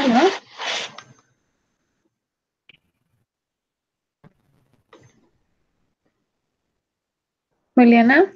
¿no? Juliana,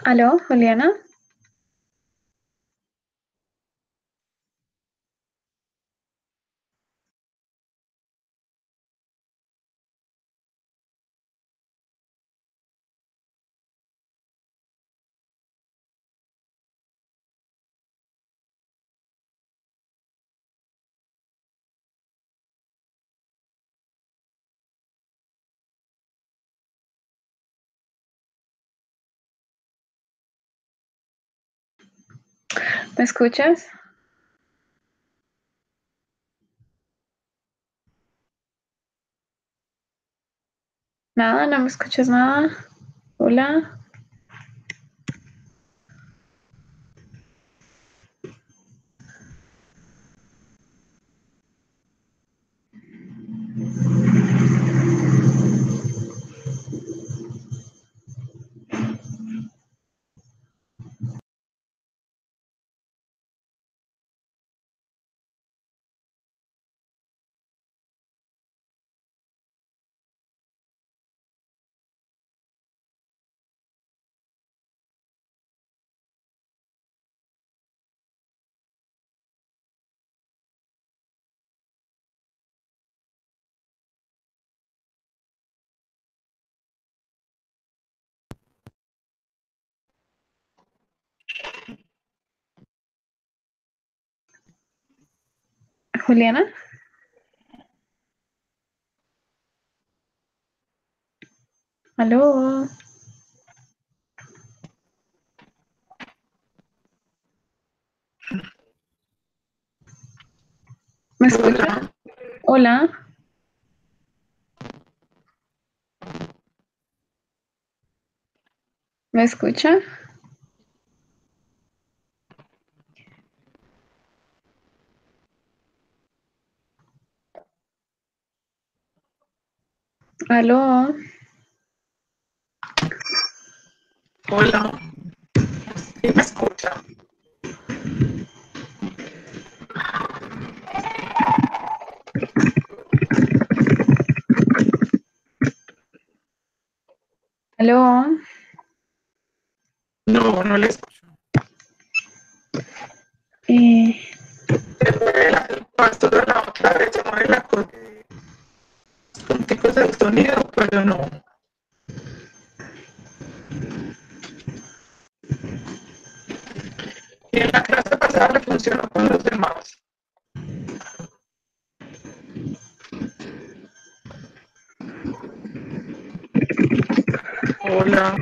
aló, Juliana. ¿Me escuchas? Nada, no me escuchas nada. Hola. Juliana, aló. ¿Me escuchas? Hola. ¿Me escucha? Aló. Hola, ¿sí me escucha? Aló. No, no le escucho. Eh, El paso de la otra vez se mueve la cosa con tipos de sonido, pero no. Y en la clase pasada le funcionó con los demás. Hola,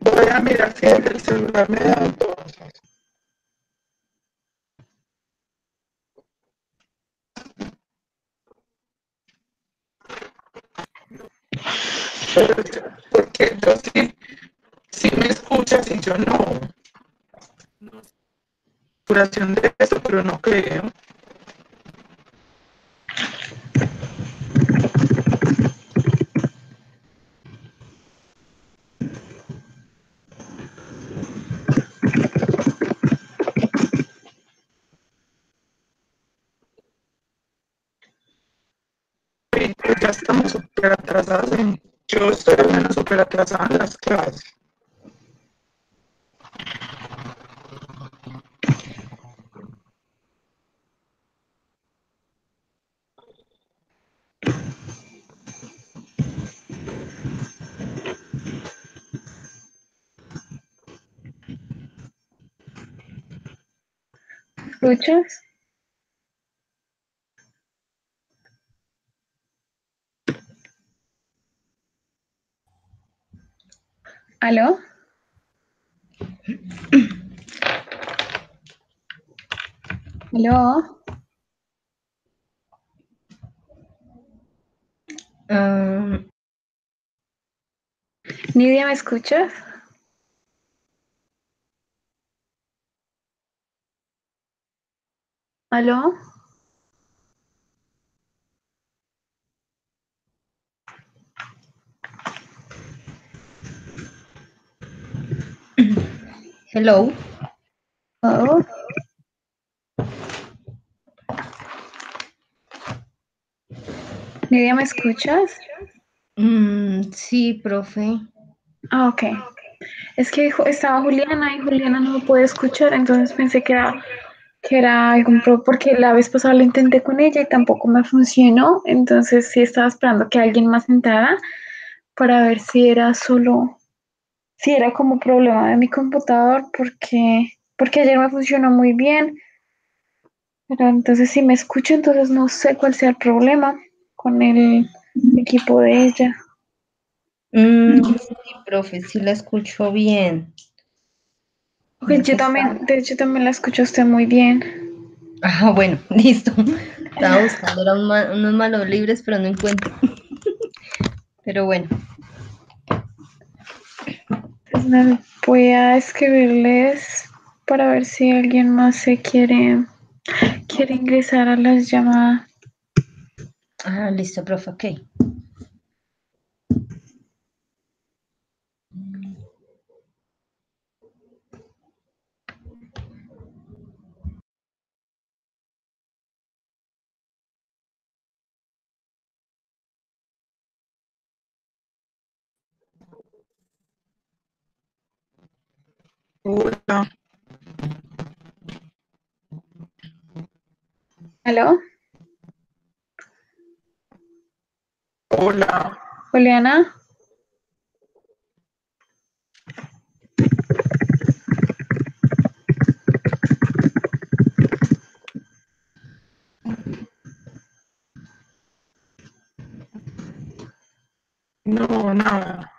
voy a mirar si el celular me da entonces. Pero, porque yo sí, sí me escuchas y yo no. Duración de eso, pero no creo. Y pues ya estamos súper atrasados. Yo estoy al menos súper atrasada en las clases. ¿Escuchas? ¿Aló? ¿Aló? Ah, Nidia, ¿me escuchas? ¿Aló? hello. Oh, Nidia, ¿me escuchas? Sí, profe. Ah, ok. Es que estaba Juliana y Juliana no me puede escuchar, entonces pensé que era algún pro, porque la vez pasada lo intenté con ella y tampoco me funcionó, entonces sí estaba esperando que alguien más entrara para ver si era como problema de mi computador, porque ayer me funcionó muy bien, pero entonces si me escucho, entonces no sé cuál sea el problema con el equipo de ella. Sí, profe, sí la escucho bien. Ok, Sino yo que está. también, de hecho también la escucho a usted muy bien. Ah, bueno, listo. Estaba buscando unos manos libres, pero no encuentro. Pero bueno. Entonces me voy a escribirles para ver si alguien más quiere ingresar a las llamadas. Ah, listo, profe, ok. Hola, ¿Aló? hola. Juliana. No, nada.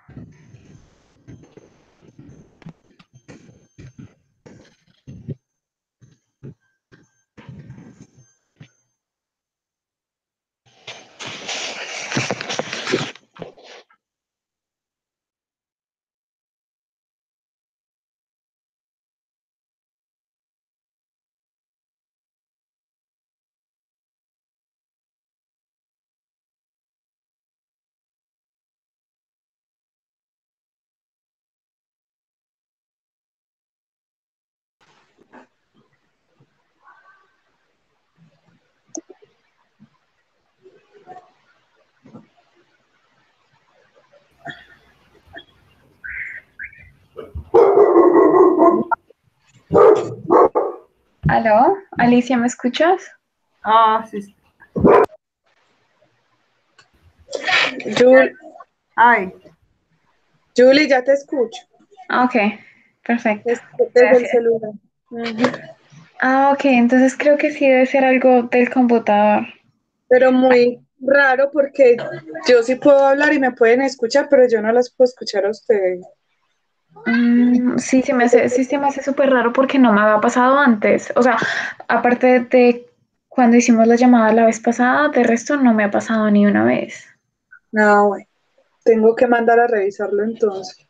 ¿Aló? Alicia, ¿me escuchas? Ah, sí. Jul, Ay, Julie, ya te escucho. Ok, perfecto. Desde el Gracias. celular. Ujú. Ok, entonces creo que sí debe ser algo del computador. Pero muy raro porque yo sí puedo hablar y me pueden escuchar, pero yo no las puedo escuchar a ustedes. Sí, sí se me hace súper raro porque no me había pasado antes. O sea, aparte de cuando hicimos la llamada la vez pasada, de resto no me ha pasado ni una vez. No, bueno, tengo que mandar a revisarlo entonces.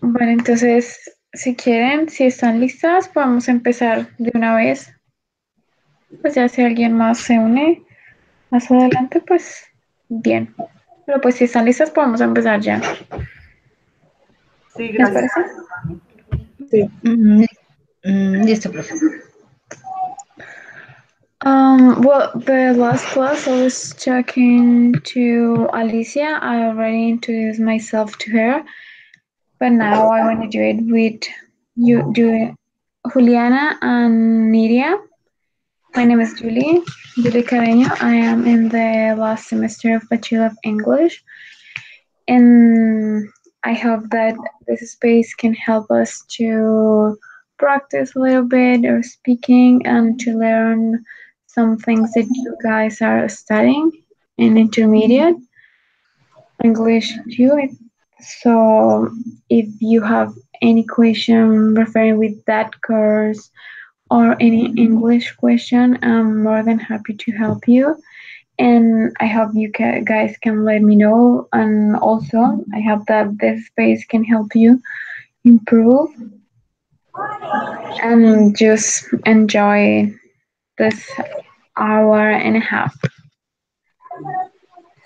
Bueno, entonces, si quieren, si están listas, podemos empezar de una vez. Pues ya si alguien más se une más adelante, pues bien. Pero pues si están listas, podemos empezar ya. Sí, ¿Les gracias. parece? Sí. Listo, profe. Well, the last class I was talking to Alicia. I already introduced myself to her, but now I want to do it with you, Juliana and Nidia. My name is Julie Carreño. I am in the last semester of Bachelor of English, and I hope that this space can help us to practice a little bit of speaking and to learn some things that you guys are studying in intermediate English too. So if you have any question referring with that course or any English question, I'm more than happy to help you. And I hope you guys can let me know. And also, I hope that this space can help you improve and just enjoy this hour and a half.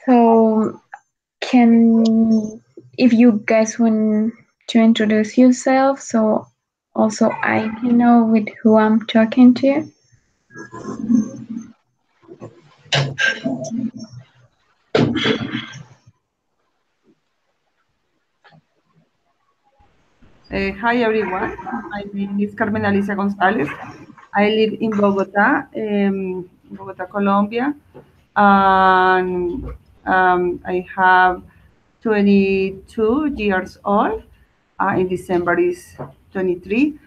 So, can if you guys want to introduce yourself, so also I can know with who I'm talking to. Hi everyone, my name is Carmen Alicia Gonzalez. I live in Bogota, Colombia, and I have 22 years old. In December is 23.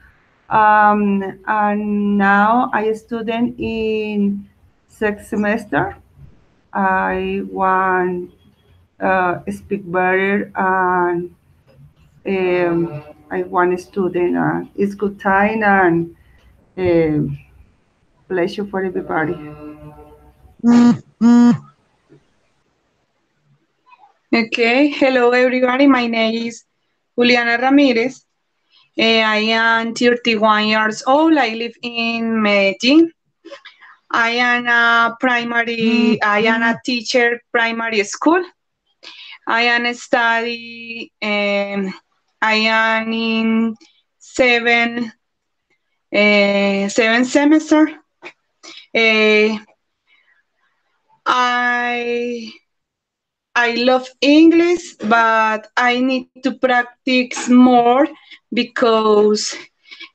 And now I student in sixth semester. I want speak better and I want student. It's good time and pleasure for everybody. Okay, hello everybody. My name is Juliana Ramirez. I am 31 years old. I live in Medellin. I am a teacher primary school. I am study. I am in seven semester. I I love English, but I need to practice more because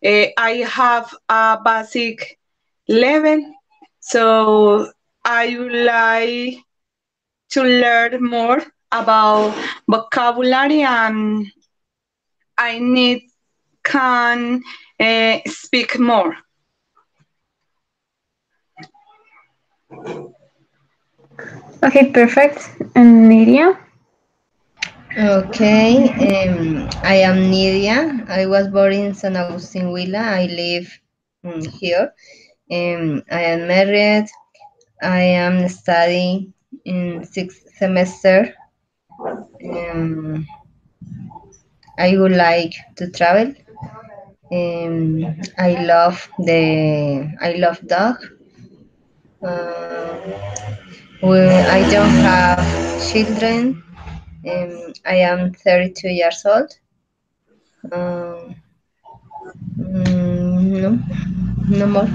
I have a basic level. So I would like to learn more about vocabulary, and I need can speak more. Okay, perfect. And Nidia? Okay, I am Nidia. I was born in San Agustin Villa. I live here. I am married. I am studying in sixth semester. I would like to travel. I love dog. I don't have children. I am 32 years old. Um, no, no more.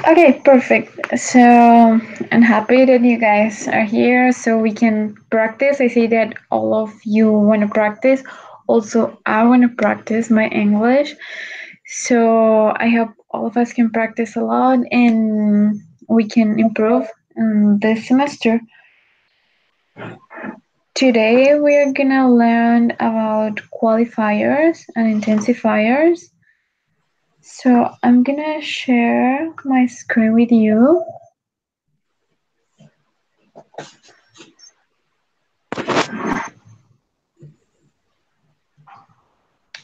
Okay, perfect. So I'm happy that you guys are here so we can practice. I see that all of you want to practice. Also, I want to practice my English. So I hope all of us can practice a lot and we can improve this semester. Today we are gonna learn about qualifiers and intensifiers. So I'm gonna share my screen with you.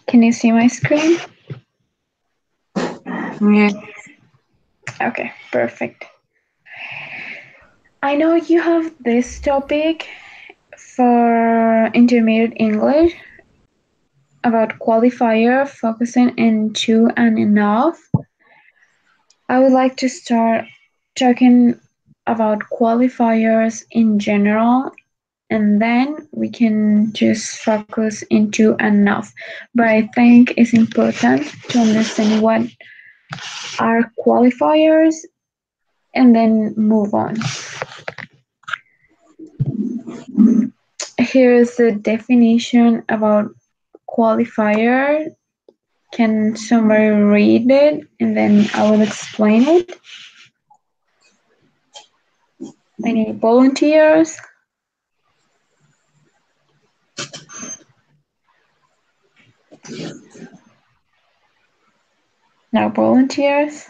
Can you see my screen? Yeah. Okay, perfect. I know you have this topic for intermediate English about qualifier focusing in to and enough. I would like to start talking about qualifiers in general, and then we can just focus into enough. But I think it's important to understand what are qualifiers and then move on. Here is the definition about qualifier. Can somebody read it and then I will explain it? Any volunteers? No volunteers?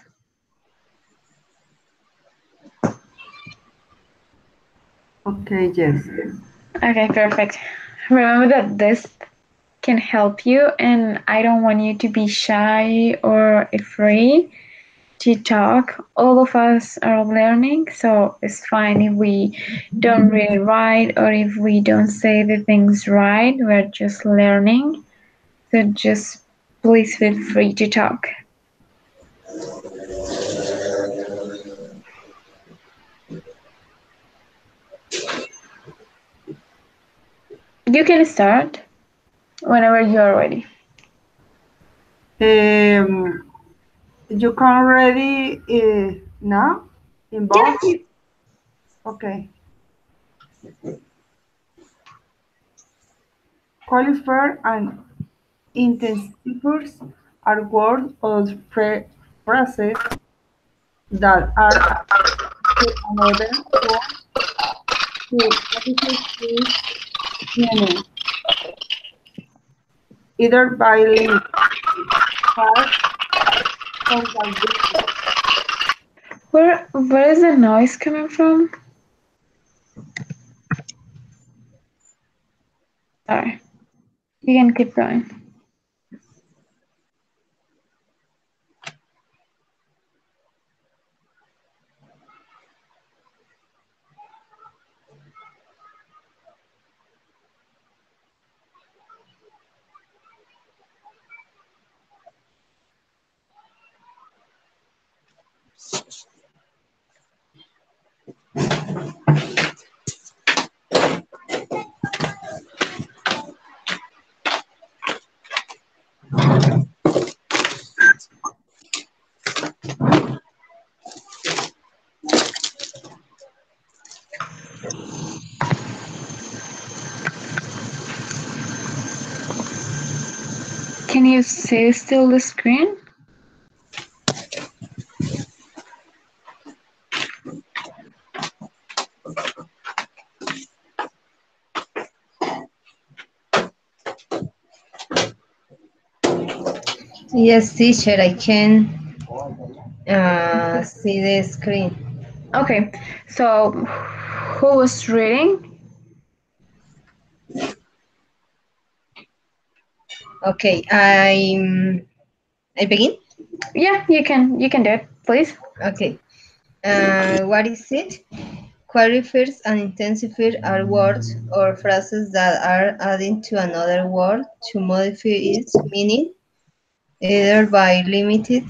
Okay, yes. Okay, perfect. Remember that this can help you, and I don't want you to be shy or afraid to talk. All of us are learning, so it's fine if we don't read it right or if we don't say the things right. We're just learning. So just please feel free to talk. You can start whenever you are ready. You can ready now in both? Yeah. Okay. Qualifier and intensifiers are words or phrases that are added to another word to modify its meaning, either by limiting part or by breaking. Where is the noise coming from? Sorry. You can keep going. Can you see still the screen? Yes, teacher, I can see the screen. Okay, so who was reading? Okay, I begin. Yeah, you can do it, please. Okay, what is it? Qualifiers and intensifiers are words or phrases that are added to another word to modify its meaning, either by limiting.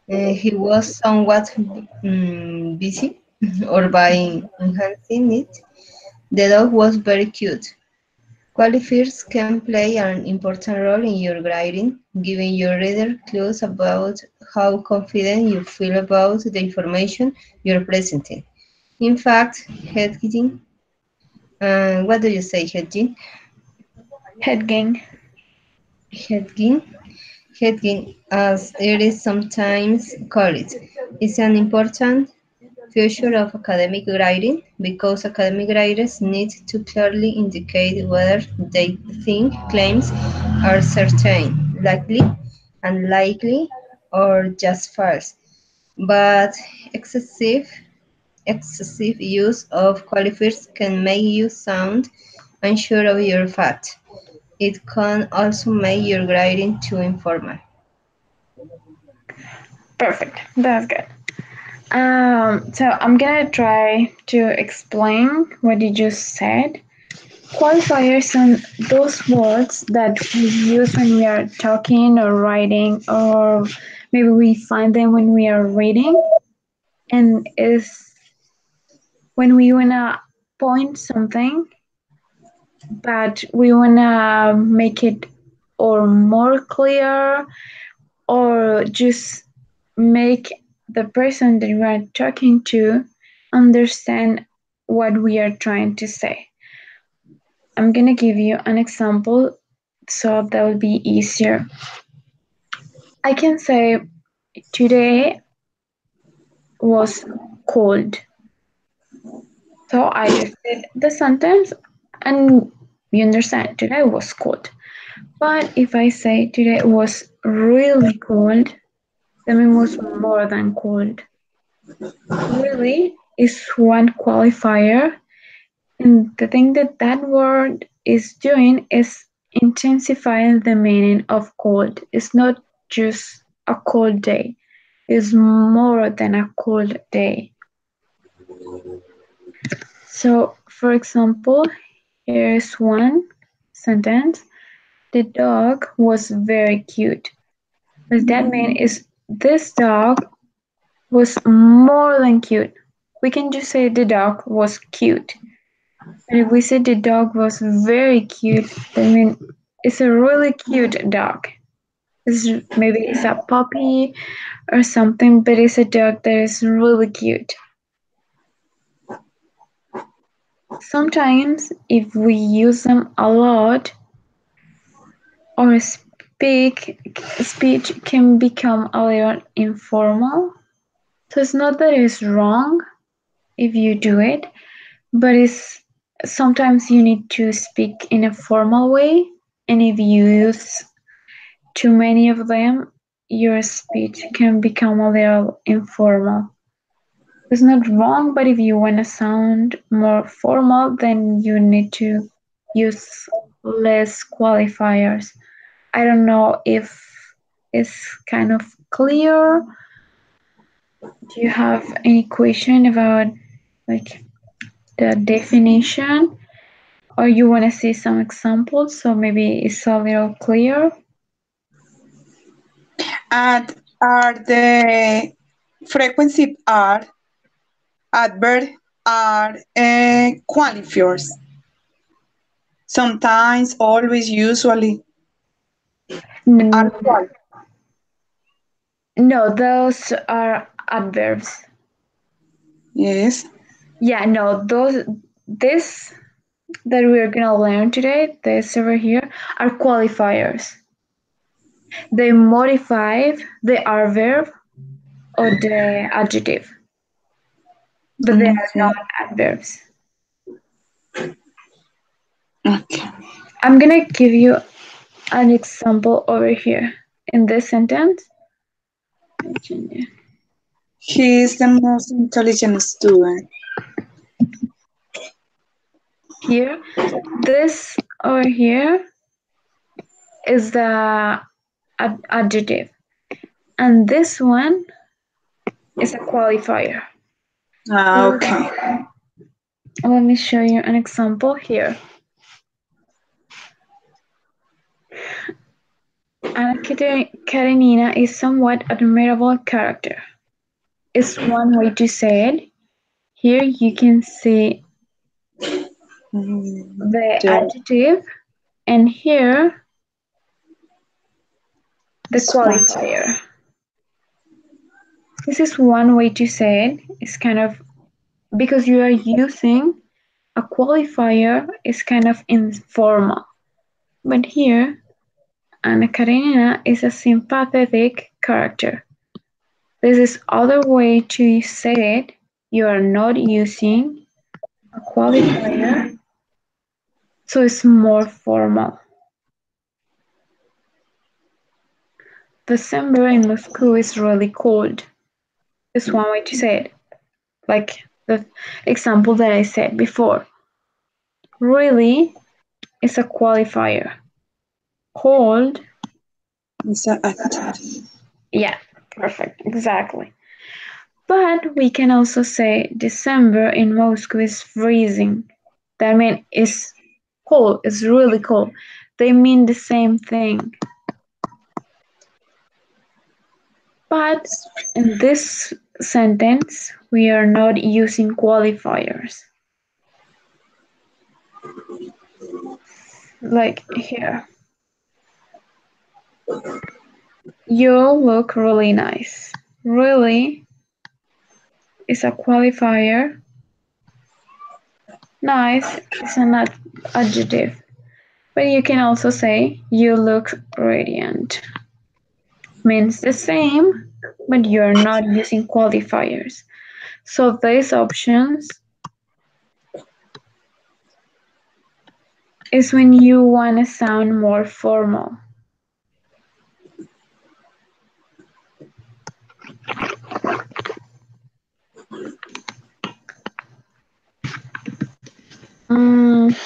He was somewhat busy, or by enhancing it. The dog was very cute. Qualifiers can play an important role in your writing, giving your reader clues about how confident you feel about the information you're presenting. In fact, hedging, what do you say, hedging? Head gang. Hedging Hedging, as it is sometimes called, is an important feature of academic grading because academic graders need to clearly indicate whether they think claims are certain, likely, unlikely, or just false. But excessive use of qualifiers can make you sound unsure of your fact. It can also make your grading too informal. Perfect. That's good. So I'm gonna try to explain what you just said. Qualifiers are those words that we use when we are talking or writing, or maybe we find them when we are reading, and is when we wanna point something, but we wanna make it or more clear, or just make the person that we are talking to understand what we are trying to say. I'm gonna give you an example so that will be easier. I can say today was cold. So I just did the sentence and you understand today was cold. But if I say today was really cold, then it was more than cold. Really is one qualifier, and the thing that that word is doing is intensifying the meaning of cold. It's not just a cold day, it's more than a cold day. So, for example, here's one sentence: the dog was very cute. What that means is this dog was more than cute. We can just say the dog was cute. But if we say the dog was very cute, I mean it's a really cute dog. Maybe it's a puppy or something, but it's a dog that is really cute. Sometimes, if we use them a lot, our speech can become a little informal. So it's not that it's wrong if you do it, but it's sometimes you need to speak in a formal way, and if you use too many of them, your speech can become a little informal. It's not wrong, but if you want to sound more formal, then you need to use less qualifiers. I don't know if it's kind of clear. Do you have any question about like the definition, or you want to see some examples so maybe it's a little clear? And are the frequency are adverb are qualifiers. Sometimes, always, usually are qualifiers. No, those are adverbs. Yes. Yeah, no, those this that we're gonna learn today, this over here, are qualifiers. They modify the adverb or the adjective, but they are Okay. not adverbs. Okay. I'm gonna give you an example over here in this sentence. He is the most intelligent student. Here, this over here is the adjective, and this one is a qualifier. Okay. Let me show you an example here. Anna Karenina is somewhat admirable character. Is one way to say it. Here you can see the Yeah. adjective, and here the This one. qualifier. This is one way to say it. It's kind of because you are using a qualifier is kind of informal. But here Anna Karenina is a sympathetic character. This is other way to say it. You are not using a qualifier, so it's more formal. December in Moscow is really cold. Is one way to say it. Like the example that I said before. Really is a qualifier. Cold, It's an adjective. yeah, perfect, exactly. But we can also say December in Moscow is freezing. That means it's cold, it's really cold. They mean the same thing. But in this sentence, we are not using qualifiers. Like here. You look really nice. Really is a qualifier. Nice is an adjective. But you can also say you look radiant. Means the same, but you're not using qualifiers. So these options is when you want to sound more formal.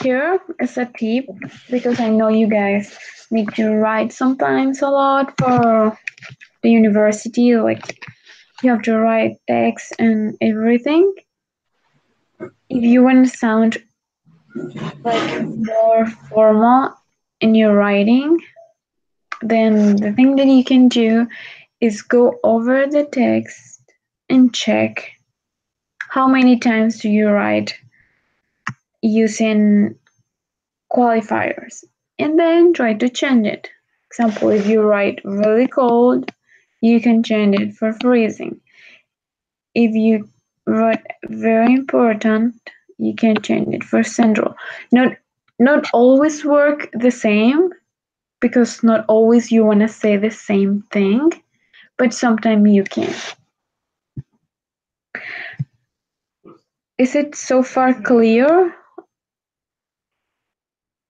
Here is a tip because I know you guys need to write sometimes a lot for the university, like you have to write text and everything. If you want to sound like more formal in your writing, then the thing that you can do is go over the text and check how many times do you write using qualifiers and then try to change it. Example, if you write really cold, you can change it for freezing. If you write very important, you can change it for central. Not always work the same because not always you want to say the same thing, but sometimes you can. Is it so far clear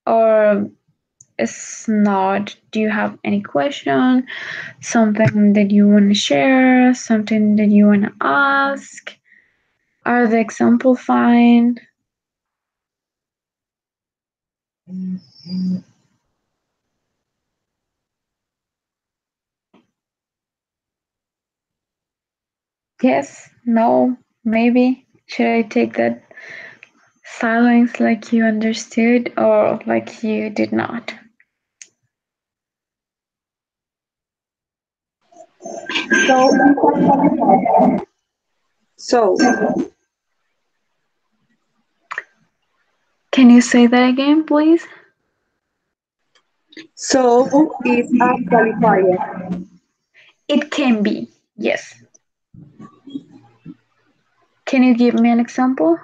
or is not? Do you have any question? Something that you want to share? Something that you want to ask? Are the example fine? Yes, no, maybe. Should I take that silence like you understood or like you did not? So, Can you say that again, please? so is a qualifier. It can be, yes. Can you give me an example?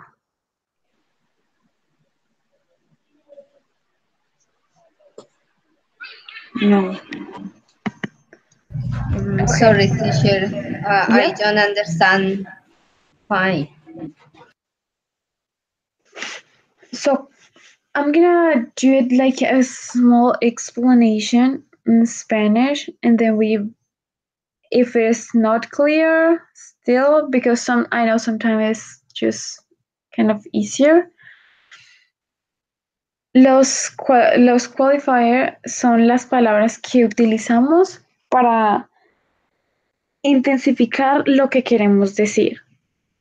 No. Sorry, teacher. I Yeah. don't understand fine. So I'm gonna do it like a small explanation in Spanish, and then if it's not clear still, because I know sometimes it's just kind of easier. Los qualifiers son las palabras que utilizamos para intensificar lo que queremos decir.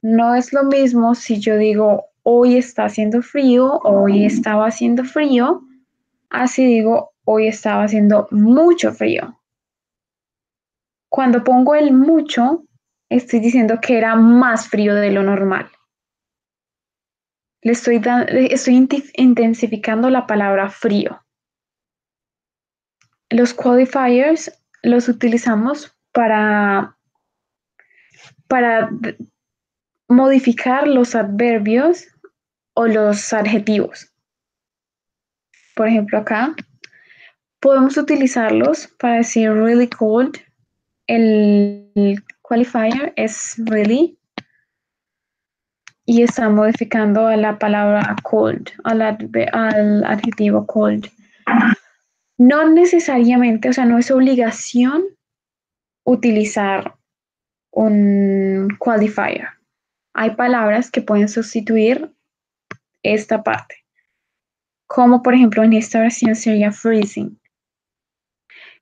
No es lo mismo si yo digo hoy está haciendo frío o hoy estaba haciendo frío, así digo hoy estaba haciendo mucho frío. Cuando pongo el mucho, estoy diciendo que era más frío de lo normal. Estoy intensificando la palabra frío. Los qualifiers los utilizamos para modificar los adverbios o los adjetivos. Por ejemplo, acá, Podemos utilizarlos para decir really cold. El qualifier es really y está modificando a la palabra cold, al adjetivo cold. No necesariamente, o sea, no es obligación utilizar un qualifier. Hay palabras que pueden sustituir esta parte, como por ejemplo en esta oración sería freezing.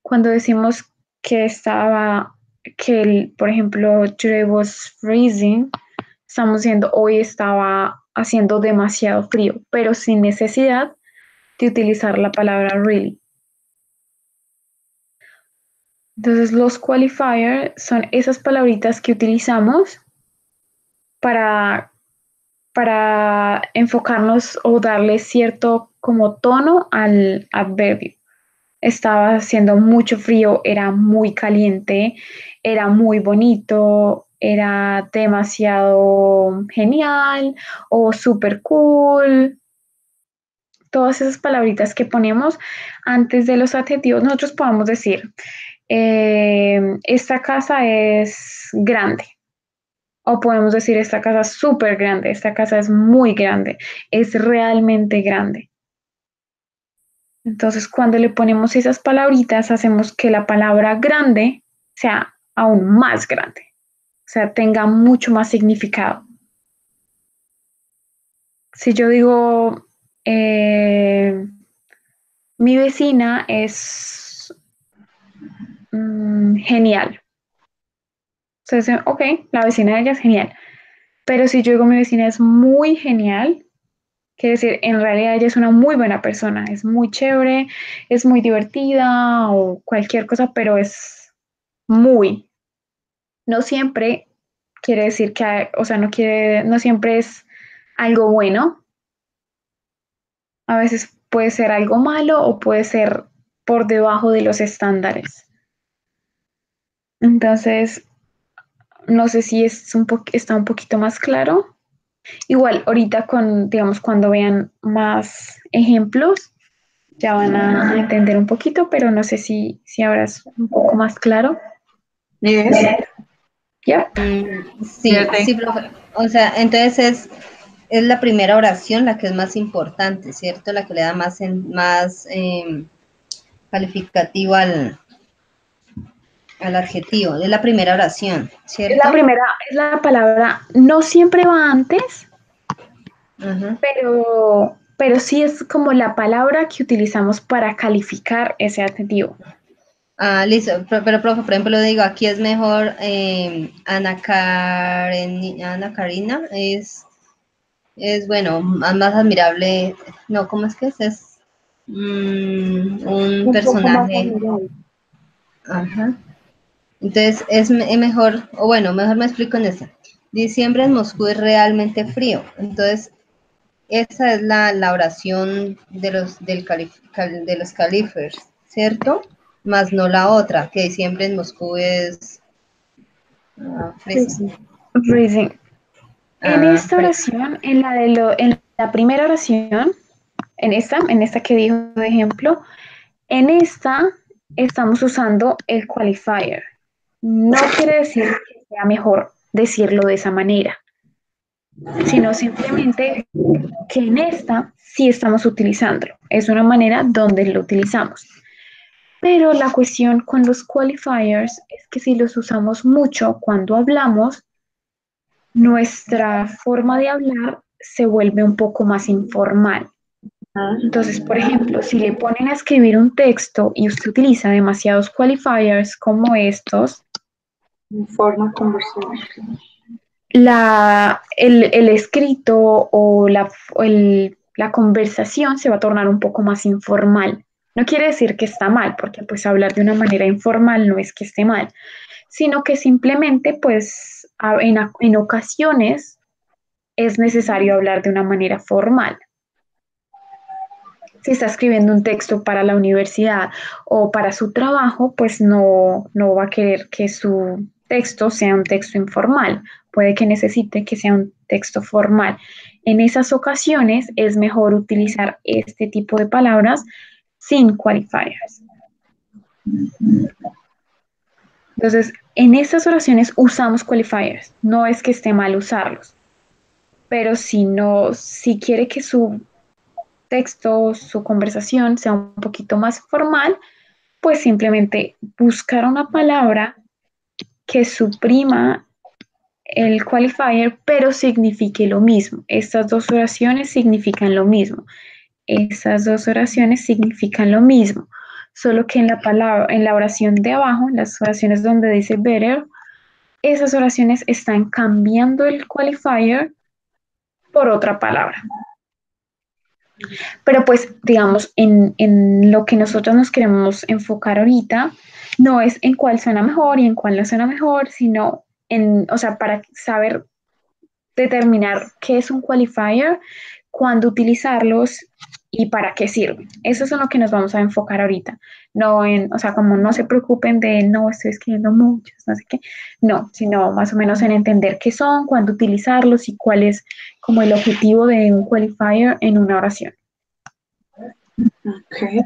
Cuando decimos que por ejemplo, today was freezing, estamos diciendo hoy estaba haciendo demasiado frío, pero sin necesidad de utilizar la palabra really. Entonces los qualifiers son esas palabritas que utilizamos para enfocarnos o darle cierto como tono al adverbio. Estaba haciendo mucho frío, era muy caliente, era muy bonito, era demasiado genial o super cool. Todas esas palabritas que ponemos antes de los adjetivos, nosotros podemos decir, esta casa es grande. O podemos decir, esta casa es súper grande, esta casa es muy grande, es realmente grande. Entonces, cuando le ponemos esas palabritas, hacemos que la palabra grande sea aún más grande, o sea, tenga mucho más significado. Si yo digo, mi vecina es genial. Entonces, ok, la vecina de ella es genial. Pero si yo digo mi vecina es muy genial, quiere decir, en realidad ella es una muy buena persona, es muy chévere, es muy divertida o cualquier cosa, pero es muy. No siempre quiere decir que, o sea, no siempre es algo bueno. A veces puede ser algo malo o puede ser por debajo de los estándares. Entonces, no sé si está un poquito más claro. Igual, ahorita digamos, cuando vean más ejemplos, ya van a entender un poquito, pero no sé si ahora es un poco más claro. Yes. Yep. Sí, sí, profe. O sea, entonces es la primera oración la que es más importante, ¿cierto? La que le da más calificativo al adjetivo. Es la primera oración, Es la ¿cierto? primera, es la palabra, no siempre va antes, Ajá. pero sí es como la palabra que utilizamos para calificar ese adjetivo. Ah, listo. Pero, profe, por ejemplo, digo, aquí es mejor Ana Karina es bueno, más admirable. No, ¿cómo es que es? Es un Un poco más personaje. admirable. Ajá. Entonces es mejor, o bueno, mejor me explico en esta. Diciembre en Moscú es realmente frío. Entonces, esa es la oración de de los califers, ¿cierto? Más no la otra, que diciembre en Moscú es Sí, frío. sí. Reason. En Ah, esta oración, en la primera oración, en esta que dijo de ejemplo, en esta estamos usando el qualifier. No quiere decir que sea mejor decirlo de esa manera, sino simplemente que en esta sí estamos utilizándolo. Es una manera donde lo utilizamos. Pero la cuestión con los qualifiers es que si los usamos mucho cuando hablamos, nuestra forma de hablar se vuelve un poco más informal. Entonces, por ejemplo, si le ponen a escribir un texto y usted utiliza demasiados qualifiers como estos, Informal conversation. el escrito la conversación se va a tornar un poco más informal. No quiere decir que está mal, porque pues hablar de una manera informal no es que esté mal, sino que simplemente pues en ocasiones es necesario hablar de una manera formal. Si está escribiendo un texto para la universidad o para su trabajo, pues no va a querer que su texto sea un texto informal. Puede que necesite que sea un texto formal. En esas ocasiones es mejor utilizar este tipo de palabras sin qualifiers. Entonces, en estas oraciones usamos qualifiers. No es que esté mal usarlos, pero si no, si quiere que su texto, su conversación sea un poquito más formal, pues simplemente buscar una palabra que suprima el qualifier, pero signifique lo mismo. Estas dos oraciones significan lo mismo. Esas dos oraciones significan lo mismo, solo que en la palabra, en la oración de abajo, en las oraciones donde dice better, esas oraciones están cambiando el qualifier por otra palabra. Pero pues, digamos, en lo que nosotros nos queremos enfocar ahorita, no es en cuál suena mejor y en cuál no suena mejor, sino en, o sea, para saber determinar qué es un qualifier, cuándo utilizarlos y para qué sirven. Eso es en lo que nos vamos a enfocar ahorita. No en, o sea, como no se preocupen de, no, estoy escribiendo muchos, no sé qué. No, sino más o menos en entender qué son, cuándo utilizarlos y cuál es como el objetivo de un qualifier en una oración. Okay.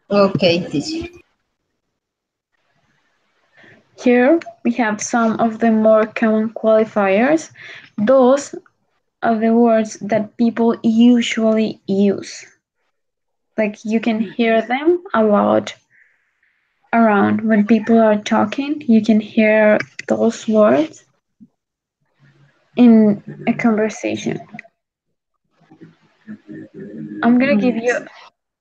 Okay, teacher. Here we have some of the more common qualifiers. Those are the words that people usually use. Like you can hear them a lot around when people are talking. You can hear those words in a conversation. I'm gonna give you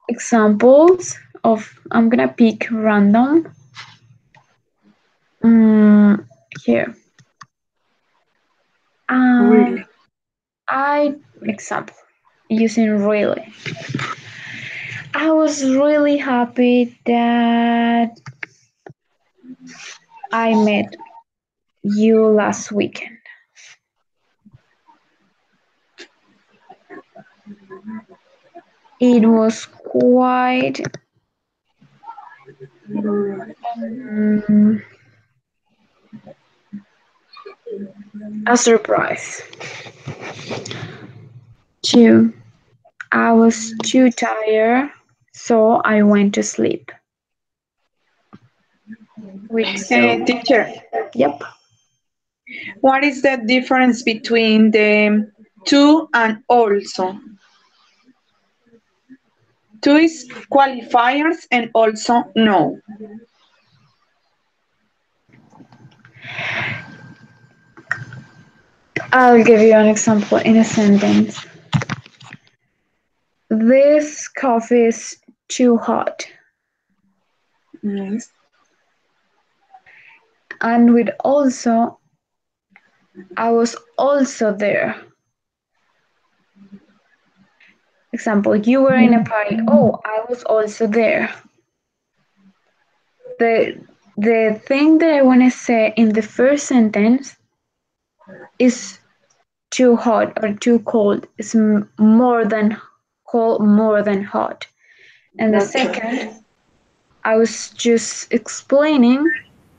examples of. I'm gonna pick random. Here. Really? Example using really. I was really happy that I met you last weekend. It was quite a surprise. 2. I was too tired, so I went to sleep. With so, Teacher, yep. what is the difference between the to and also? To is qualifiers and also no. I'll give you an example in a sentence. This coffee is too hot. Yes. And with also, I was also there. Example, you were in a party. Oh, I was also there. The thing that I want to say in the first sentence is too hot or too cold. It's more than cold, more than hot. And the second, I was just explaining,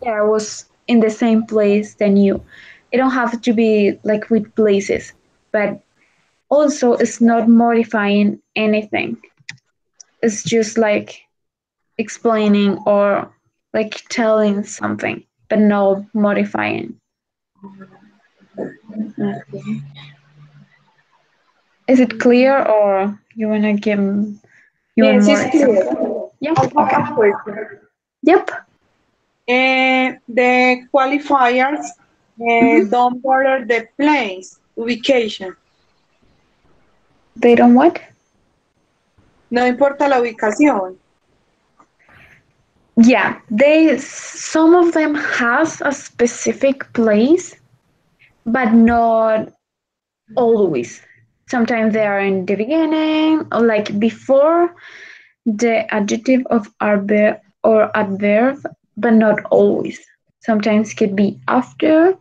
yeah, I was in the same place than you. It don't have to be like with places, but also it's not modifying anything. It's just like explaining or like telling something, but no modifying. Okay. Is it clear or you wanna give you want Yes, more it's clear. example? Yeah. I have Okay. a question. Yep. The qualifiers don't bother the place, ubication. They don't what? No importa la ubicación. Yeah, they some of them has a specific place, but not always. Sometimes they are in the beginning or like before the adjective of adverb or adverb, but not always. Sometimes could be after.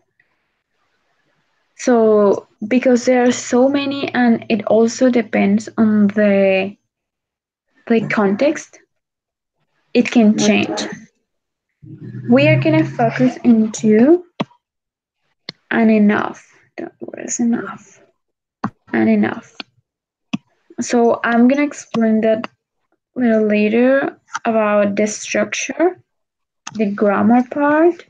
So because there are so many and it also depends on the context, it can change. We are gonna focus into and enough. What is enough? And enough. So I'm gonna explain that little later about the structure, the grammar part,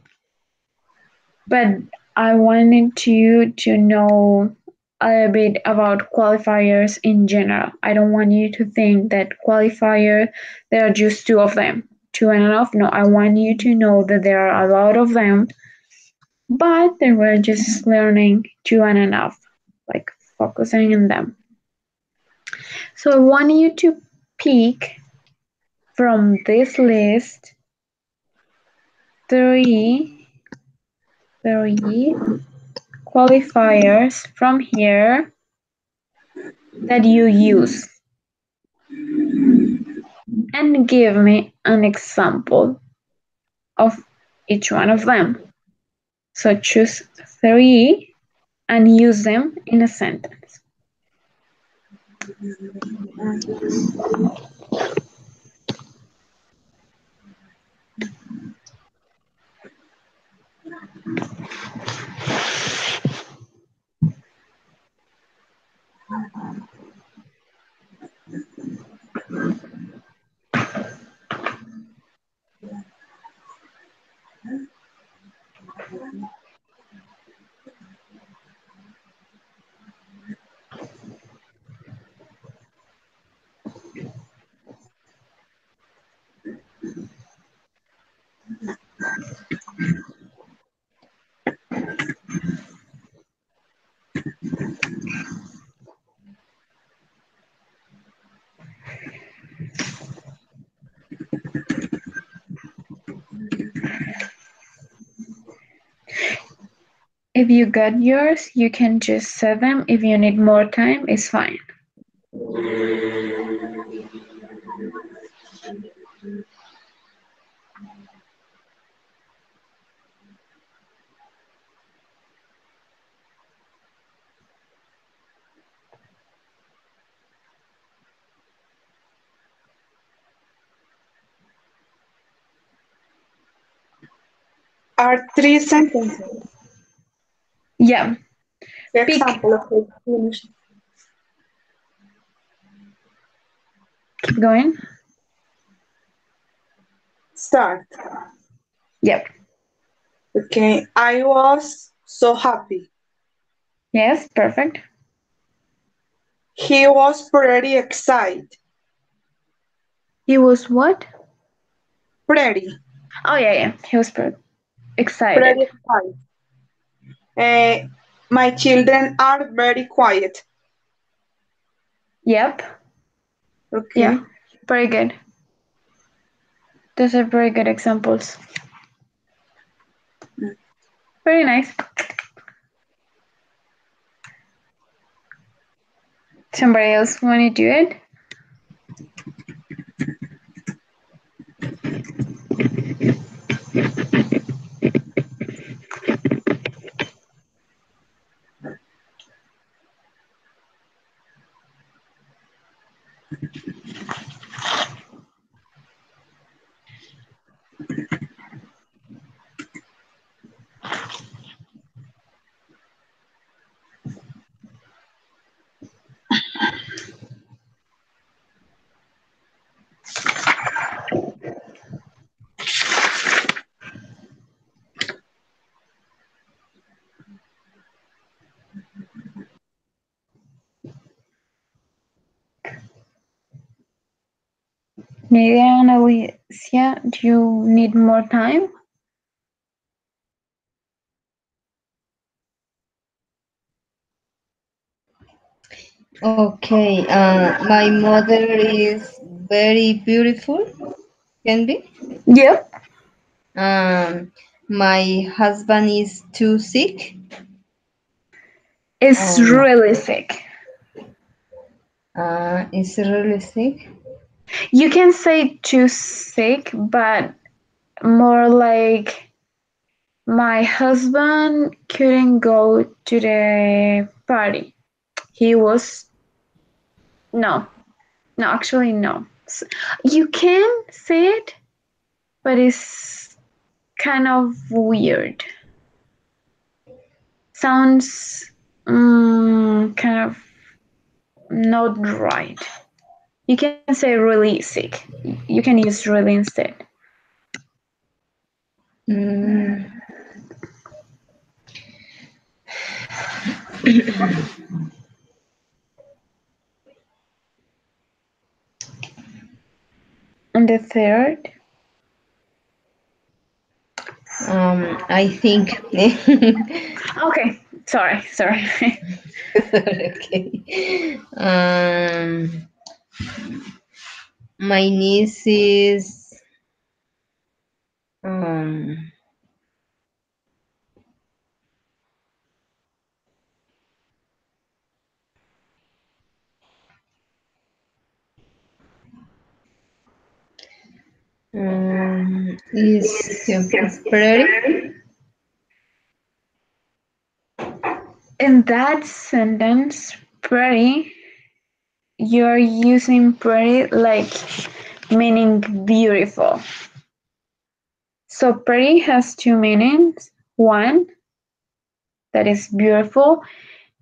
but I wanted you to know a little bit about qualifiers in general. I don't want you to think that qualifier, there are just two of them, two and enough. No, I want you to know that there are a lot of them, but they were just learning two and enough, like focusing on them. So I want you to pick from this list three qualifiers from here that you use and give me an example of each one of them. So choose three and use them in a sentence. If you got yours, you can just say them. If you need more time, it's fine. Are three sentences. Yeah. For Pick. example, okay, finish. Keep going. Start. Yep. Okay, I was so happy. Yes, perfect. He was pretty excited. He was what? Pretty. Oh, yeah. He was excited. Pretty excited. My children are very quiet. Yep. Okay. Yeah. Very good. Those are very good examples. Very nice. Somebody else want to do it? Nidia and Alicia, do you need more time? Okay, my mother is very beautiful. Can be. Yep. My husband is too sick. It's really sick. Is really sick. You can say too sick, but more like my husband couldn't go to the party. He was no, actually no. You can say it, but it's kind of weird. Sounds kind of not right. You can say really sick. You can use really instead. Mm. And the third, I think. okay, sorry. Okay. My niece is um, is pretty. In that sentence, pretty, you're using pretty like meaning beautiful. So pretty has two meanings. One, that is beautiful,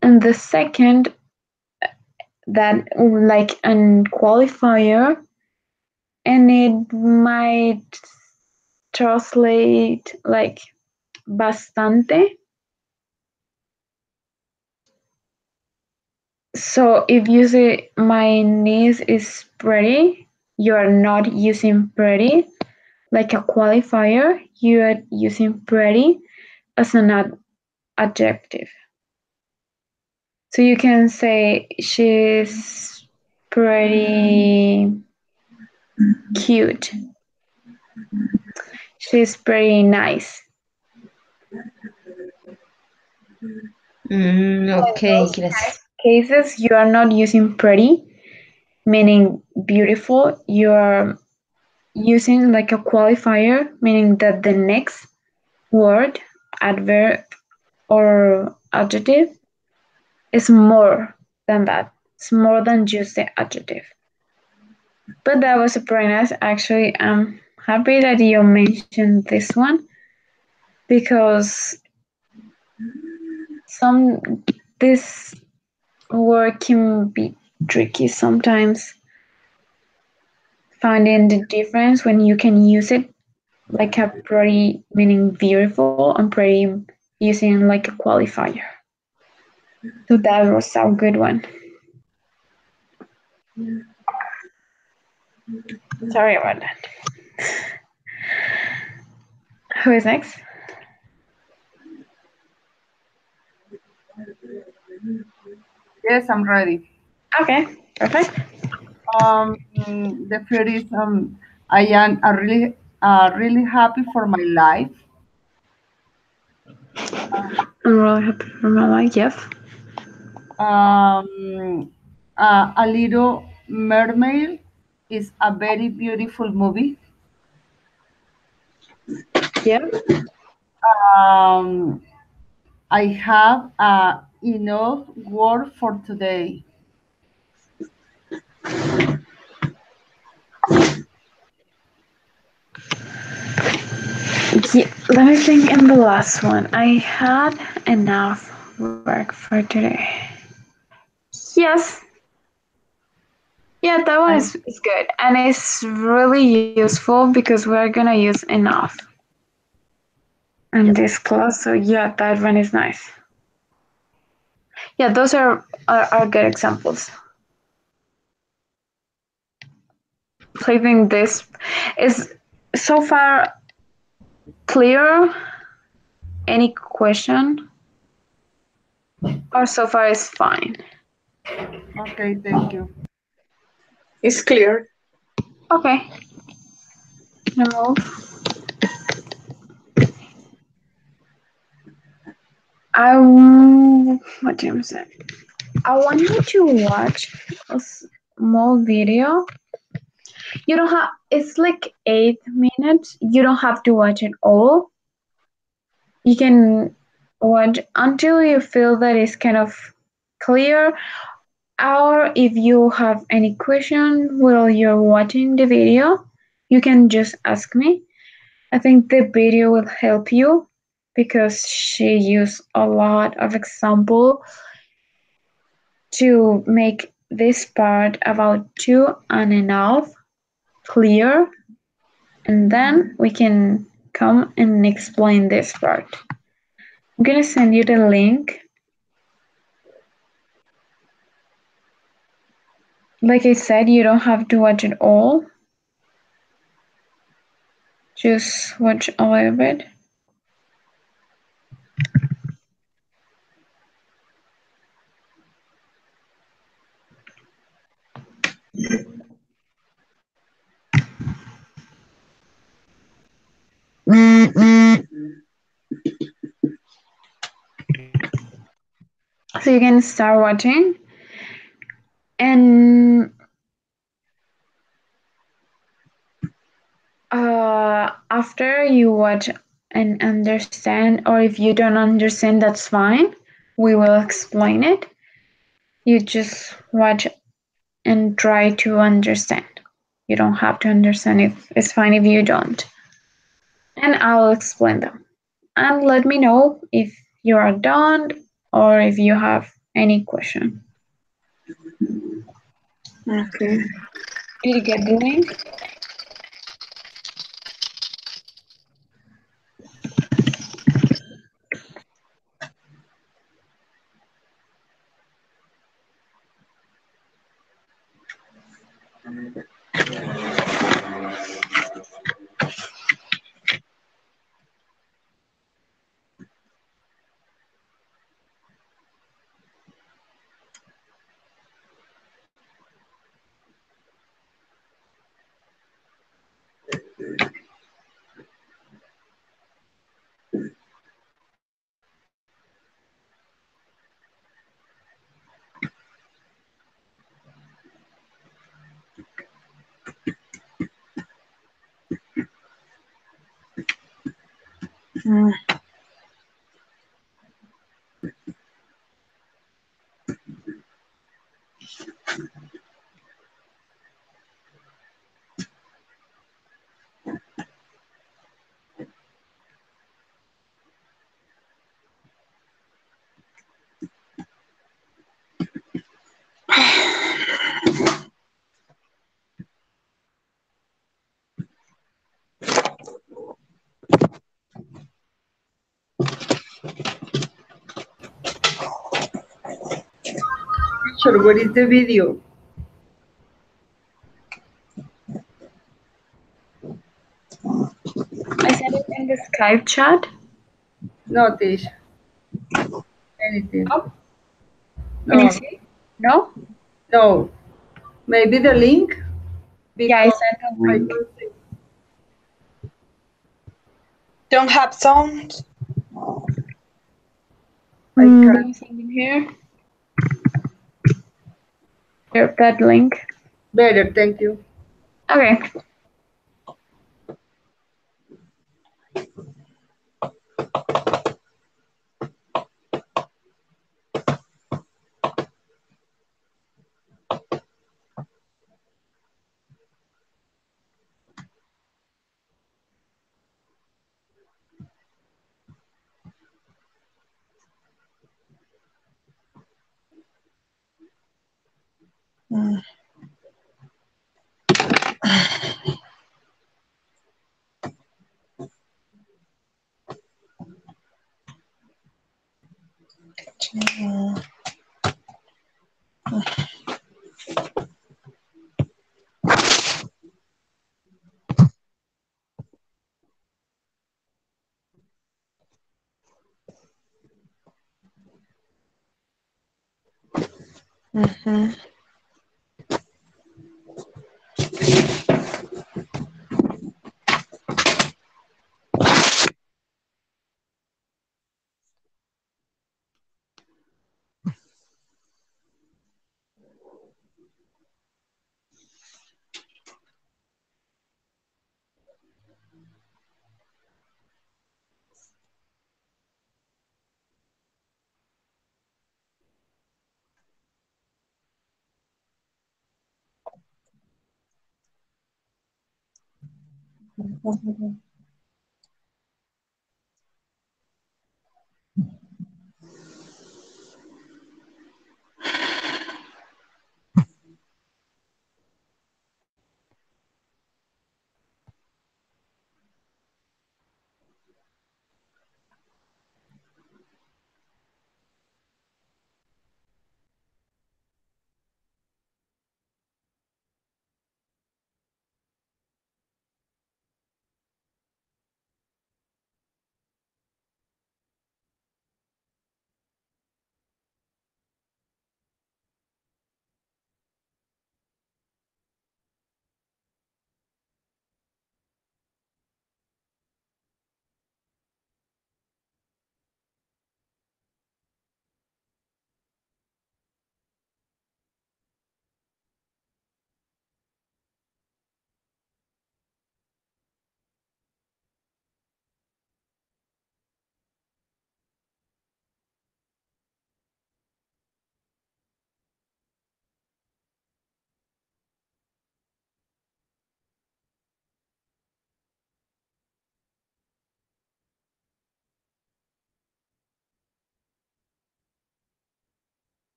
and the second, that like an qualifier, and it might translate like bastante. So if you say my niece is pretty, you are not using pretty like a qualifier. You are using pretty as an adjective. So you can say she's pretty cute. She's pretty nice. Okay, gracias. Cases you are not using pretty, meaning beautiful. You are using like a qualifier, meaning that the next word, adverb, or adjective is more than that. It's more than just the adjective. But that was very nice. Actually, I'm happy that you mentioned this one because some this word can be tricky sometimes finding the difference when you can use it like a pretty meaning beautiful and pretty using like a qualifier. So that was a good one. Sorry about that. Who is next? Yes, I'm ready. Okay, perfect. The first is I am really happy for my life. I'm really happy for my life. Yes. A Little Mermaid is a very beautiful movie. Yeah. Um, I have enough work for today. Yeah. Let me think in the last one. I had enough work for today. Yes. Yeah, that one I is good. And it's really useful because we're gonna use enough in Yes. this class. So yeah, that one is nice. Yeah, those are good examples. So I think this is so far clear. Any question? Or so far is fine. Okay, thank you. It's clear. Okay. Now what do you say? I want you to watch a small video. You don't have. It's like 8 minutes. You don't have to watch it all. You can watch until you feel that it's kind of clear. Or if you have any question while you're watching the video, you can just ask me. I think the video will help you because she used a lot of example to make this part about 2.5 clear, and then we can come and explain this part. I'm gonna send you the link. Like I said, you don't have to watch it all. Just watch a little bit. So you can start watching, and after you watch and understand, or if you don't understand, that's fine. We will explain it. You just watch and try to understand. You don't have to understand. If it's fine if you don't. And I'll explain them. And let me know if you are done or if you have any question. Okay. Did you get the link? Mm. Sure, what is the video? I sent it in the Skype chat. No, Tish. Anything. Oh, can you No, see? No? no. Maybe the link? Yeah, I Because sent a I link. don't see. Don't have sound. I Let can't. me send it here. Here, that link. Better, thank you. Okay. Mm. Mhm.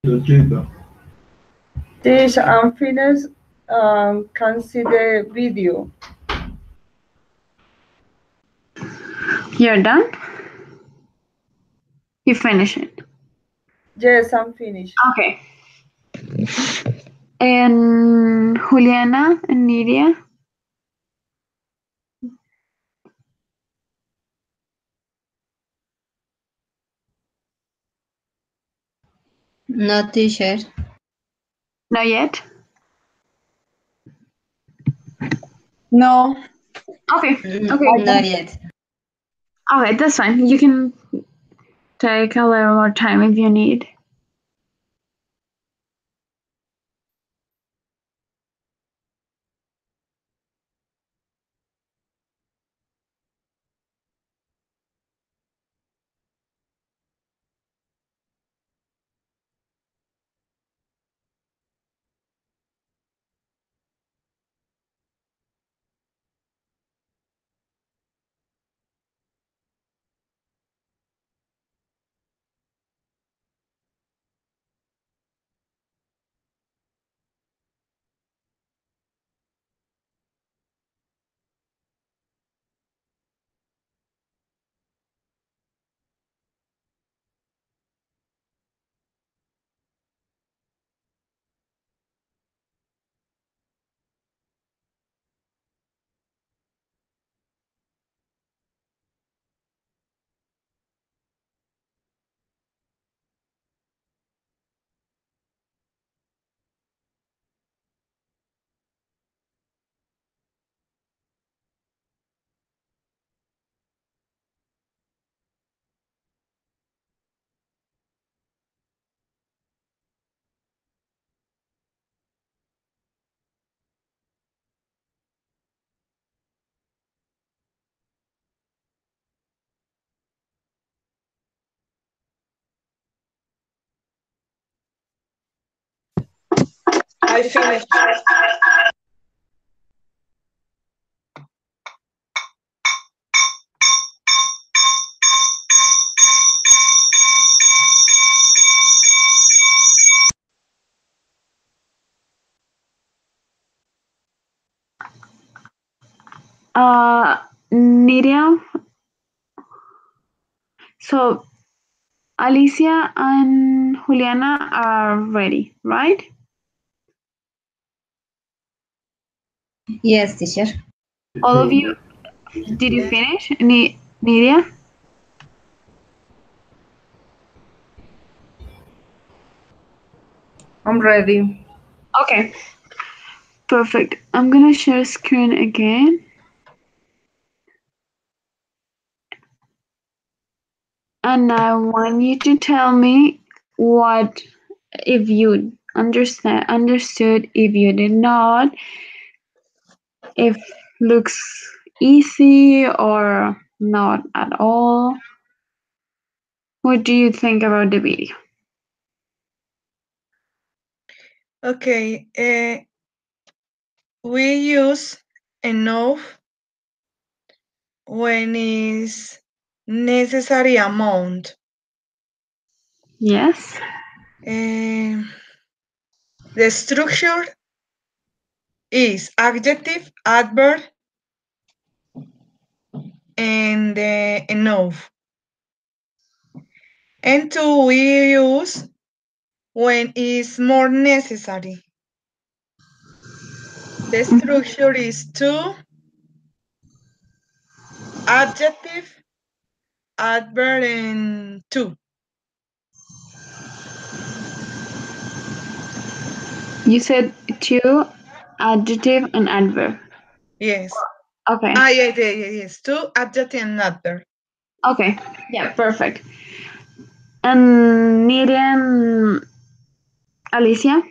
Teach and finish. Can see the video. You're done? You finish it. Yes, I'm finished. Okay. And Juliana and Nidia? No, teacher. Not yet? No. Okay. Okay. Not yet. Okay, that's fine. You can take a little more time if you need. I finished. Nidia. So Alicia and Juliana are ready, right? Yes, teacher. All of you, did you finish? Nidia? I'm ready. Okay, perfect. I'm gonna share screen again. And I want you to tell me what, if you understood, if you did not, if looks easy or not at all. What do you think about the video? Okay. We use enough when is necessary amount. Yes. The structure is adjective, adverb, and enough. And two, we use when is more necessary. The structure is to, adjective, adverb, and to. You said two, adjective and adverb. Yes. Okay. Yes. To, adjective, and adverb. Okay. Yeah, perfect. And Miriam, Alicia,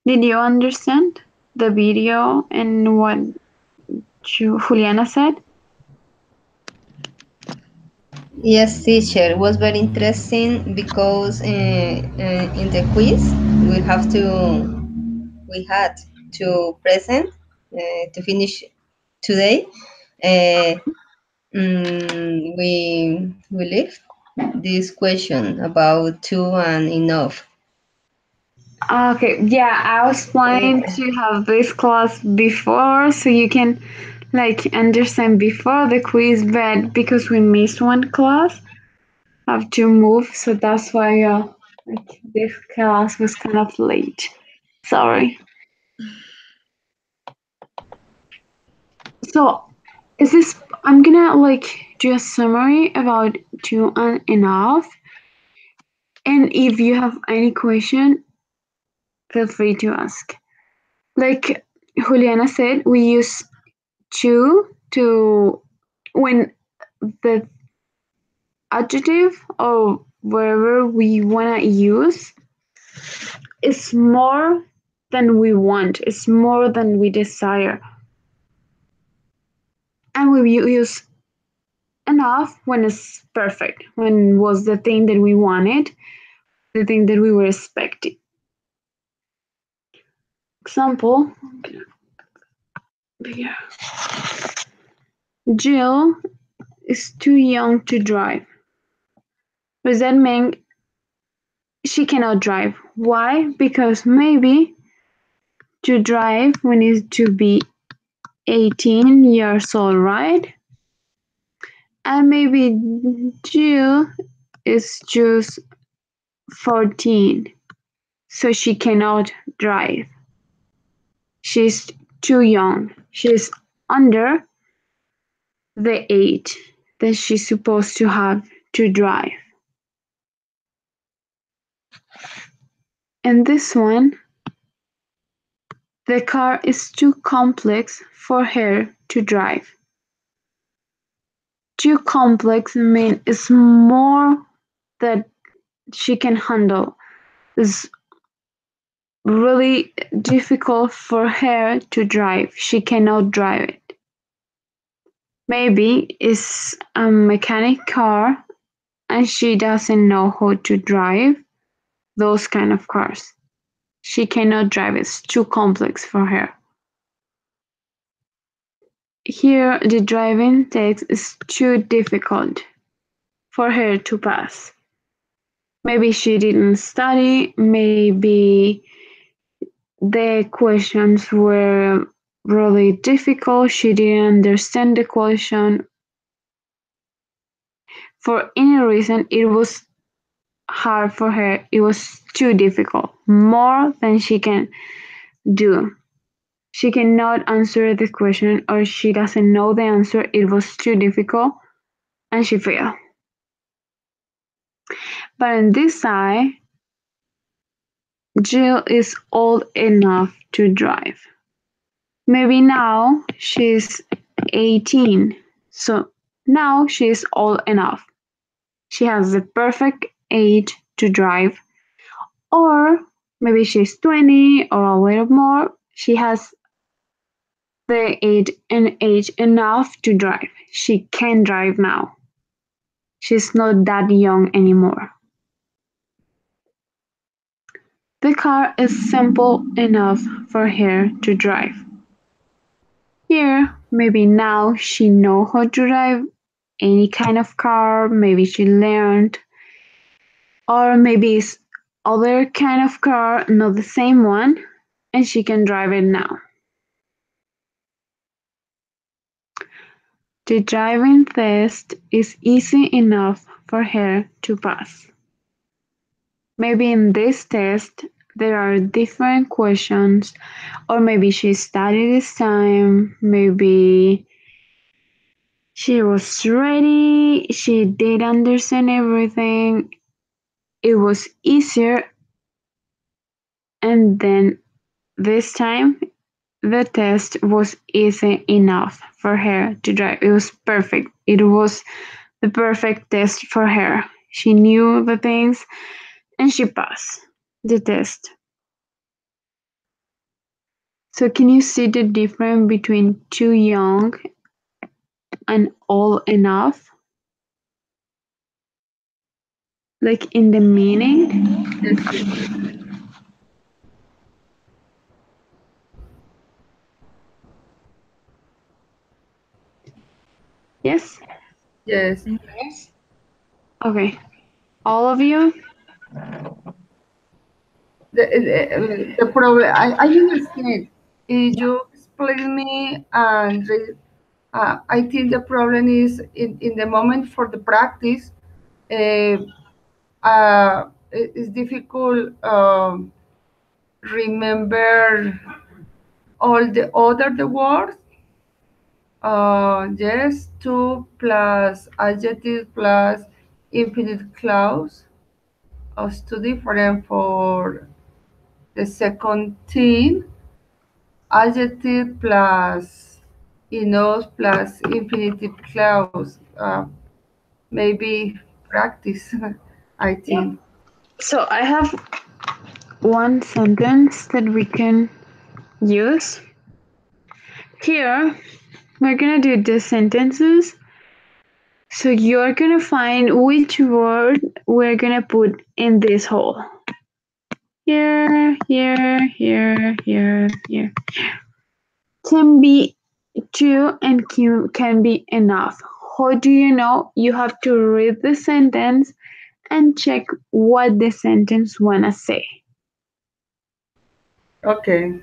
did you understand the video and what Juliana said? Yes, teacher. It was very interesting because in the quiz we had to present to finish today. We live this question about too and enough. Okay, yeah, I was planning to have this class before so you can like understand before the quiz, but because we missed one class, I have to move, so that's why like this class was kind of late. Sorry. So is this I'm gonna like do a summary about two and enough, and if you have any question, feel free to ask. Like Juliana said, we use to when the adjective or whatever we want to use is more than we want, it's more than we desire, and we use enough when it's perfect, when was the thing that we wanted, the thing that we were expecting. Example, Jill is too young to drive. Does that mean she cannot drive? Why? Because maybe to drive we need to be 18 years old, right? And maybe Jill is just 14, so she cannot drive. She's too young. She's under the age that she's supposed to have to drive. And this one, the car is too complex for her to drive. Too complex means it's more that she can handle. It's really difficult for her to drive. She cannot drive it. Maybe it's a mechanic car and she doesn't know how to drive those kind of cars. She cannot drive, it's too complex for her. Here, the driving test is too difficult for her to pass. Maybe she didn't study, maybe the questions were really difficult, she didn't understand the question. For any reason, it was hard for her, it was too difficult, more than she can do. She cannot answer the question or she doesn't know the answer, it was too difficult, and she failed. But on this side, Jill is old enough to drive. Maybe now she's 18, so now she's old enough. She has the perfect age to drive, or maybe she's 20 or a little more. She has the age enough to drive. She can drive now. She's not that young anymore. The car is simple enough for her to drive. Here, maybe now she knows how to drive any kind of car, maybe she learned, or maybe it's other kind of car, not the same one, and she can drive it now. The driving test is easy enough for her to pass. Maybe in this test there are different questions, or maybe she studied this time, maybe she was ready, she did understand everything, it was easier, and then this time the test was easy enough for her to drive. It was perfect. It was the perfect test for her. She knew the things and she passed the test. So can you see the difference between too young and old enough? Like in the meaning? Yes? Yes. Okay. All of you? The problem, I understand. You explain me, and I think the problem is in the moment for the practice. Uh, it's difficult remember all the other the words. Yes, two plus adjective plus infinite clause. Is too different for the second thing. Adjective plus enougugh plus infinitive clause. Maybe practice, I Yeah. think. So I have one sentence that we can use. Here, we're gonna do the sentences. So you're gonna find which word we're gonna put in this hole. Here, here, here, here, here. Can be two and can be enough. How do you know? You have to read the sentence and check what the sentence wanna say. Okay.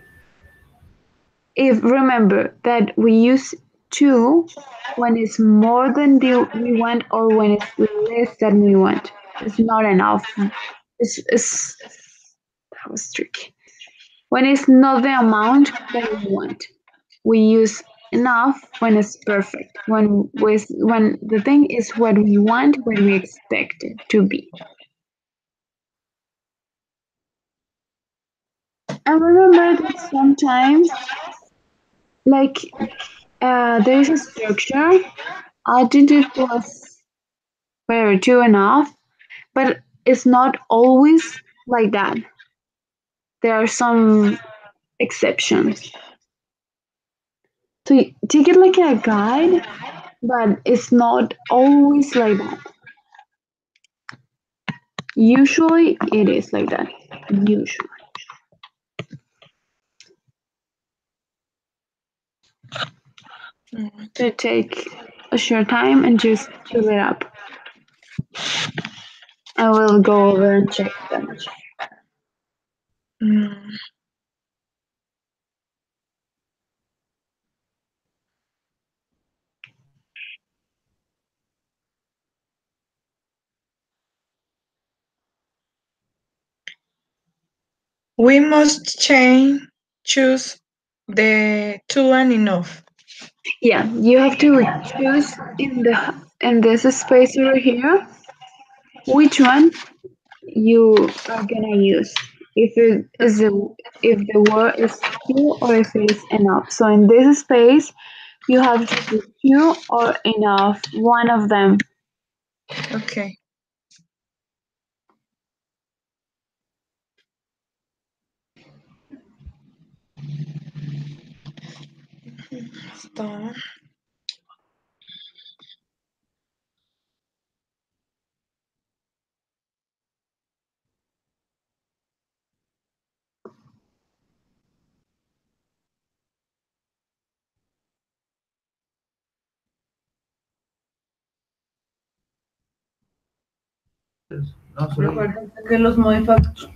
If remember that we use to when it's more than we want or when it's less than we want. It's not enough. It's that was tricky. When it's not the amount that we want, we use enough when it's perfect. When the thing is what we want, what we expect it to be. And remember that sometimes, like, there is a structure. Adjective plus whatever, two enough, but it's not always like that. There are some exceptions. So take it like a guide, but it's not always like that. Usually it is like that. Usually. So take a short time and just fill it up. I will go over and check them. We must choose the two and enough. Yeah, you have to choose in this space over here which one you are gonna use. If the word is two or if it is enough. So in this space, you have to put two or enough, one of them. Okay. Stop. Recuerden que los modificados.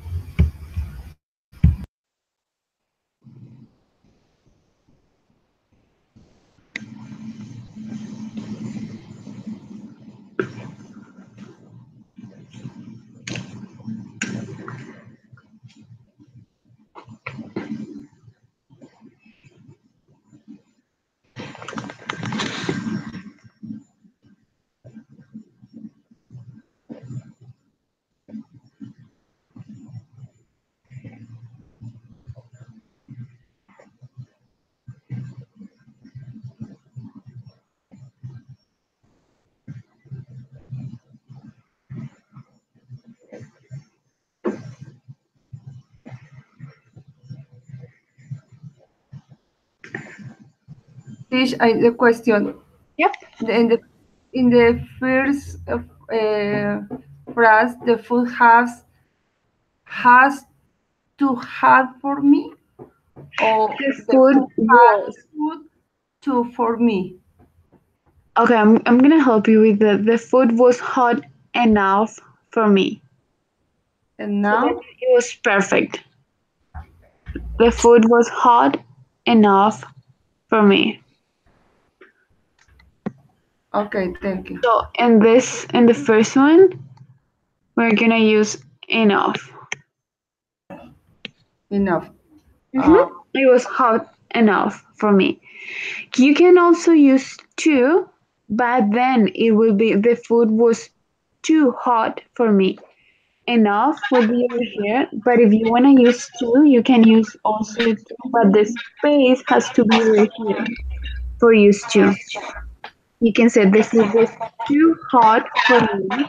Tish, the question. Yep. In the first phrase, the food has to have for me, or The the food food has was. food to for me. Okay, I'm gonna help you with the food was hot enough for me. And So now? it was perfect. The food was hot enough for me. Okay, thank you. So in the first one, we're gonna use enough. Enough. Mhm. It was hot enough for me. You can also use too, but then it will be the food was too hot for me. Enough would be over here, but if you want to use two, you can use also two, but the space has to be over here for use two. You can say the food was too hot for me,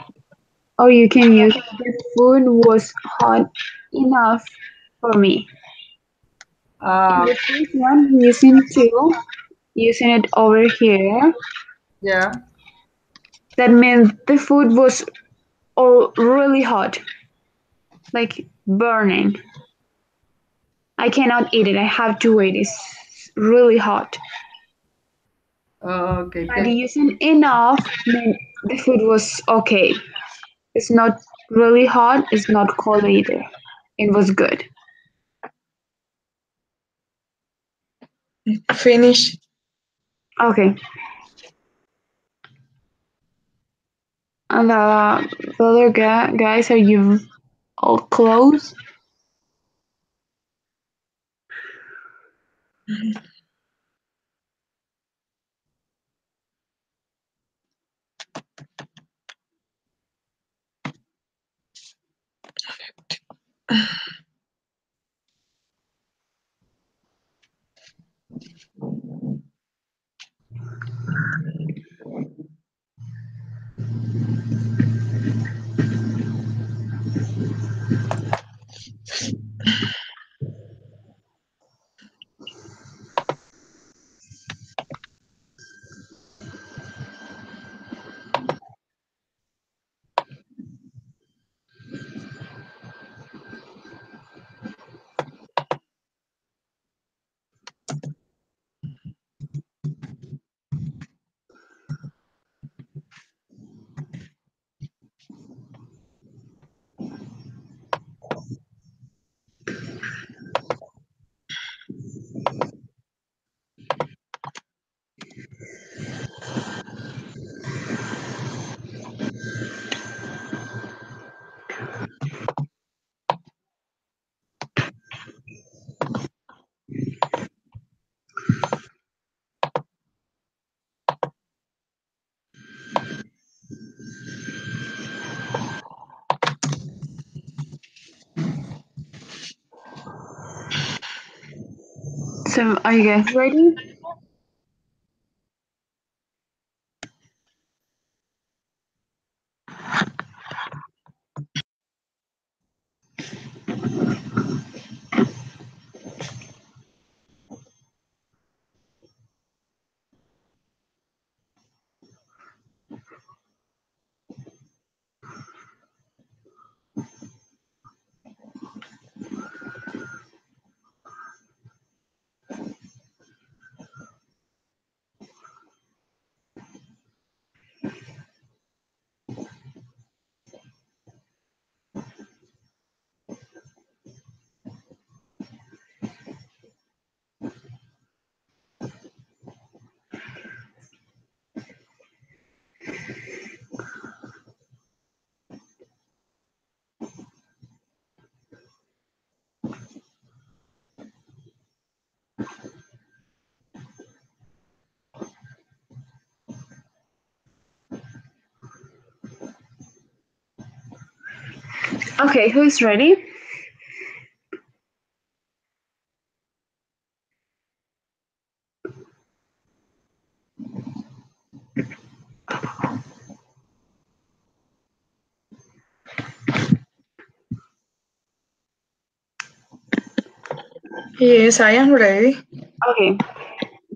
or you can use the food was hot enough for me. In Uh, the first one, using two, using it over here, yeah. that means the food was all really hot, like burning. I cannot eat it. I have to wait. It's really hot. Okay, But thank using enough meant the food was okay. It's not really hot. It's not cold either. It was good. Finish. Okay. And the other guys, are you all close? So are you guys ready? Okay, who's ready? Yes, I am ready. Okay.